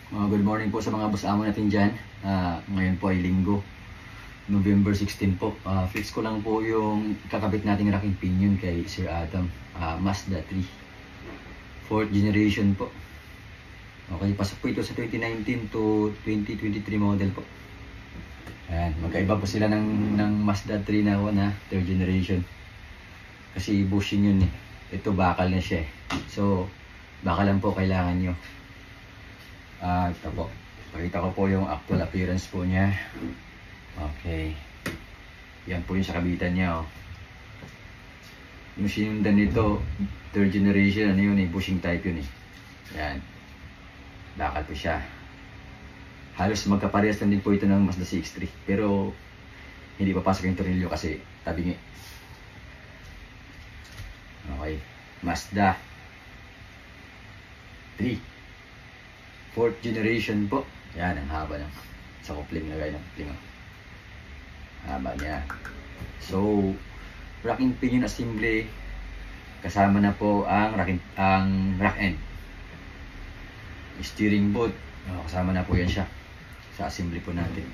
Good morning po sa mga boss amo natin dyan. Ngayon po ay linggo, November 16 po. Fix ko lang po yung kakabit nating racking pinion kay Sir Adam. Mazda 3 4th generation po. Okay, pasok po ito sa 2019 to 2023 model po. Ayan, magkaiba po sila ng Mazda 3 na 3rd generation. Kasi bushing yun eh. Ito bakal na siya eh. So, bakal lang po kailangan nyo. Ito po. Pakita ko po yung actual appearance po niya. Okay. Yan po yung sa kabitan niya. Oh. Yung sinundan nito, 3rd generation, ano yun eh, bushing type yun eh. Yan. Bakal po siya. Halos magkaparehas lang din po ito ng Mazda CX-3. Pero, hindi papasok yung tornilyo kasi tabingi. Okay. Mazda 3. 4th generation po. Yan, ang haba ng sa coupling, lagay ng coupling. Haba niya. So, racking pinion assembly kasama na po ang rack end. Steering board, kasama na po yan siya sa assembly po natin.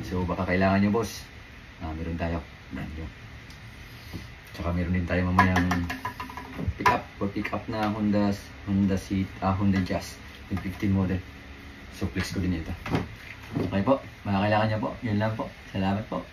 So, baka kailangan nyo boss. Meron tayo brand new. Tsaka meron din tayo mamayang pick up na Honda Jazz 15 model. So flex ko din ito. Okay po, mga kailangan niyo po. Yun lang po. Salamat po.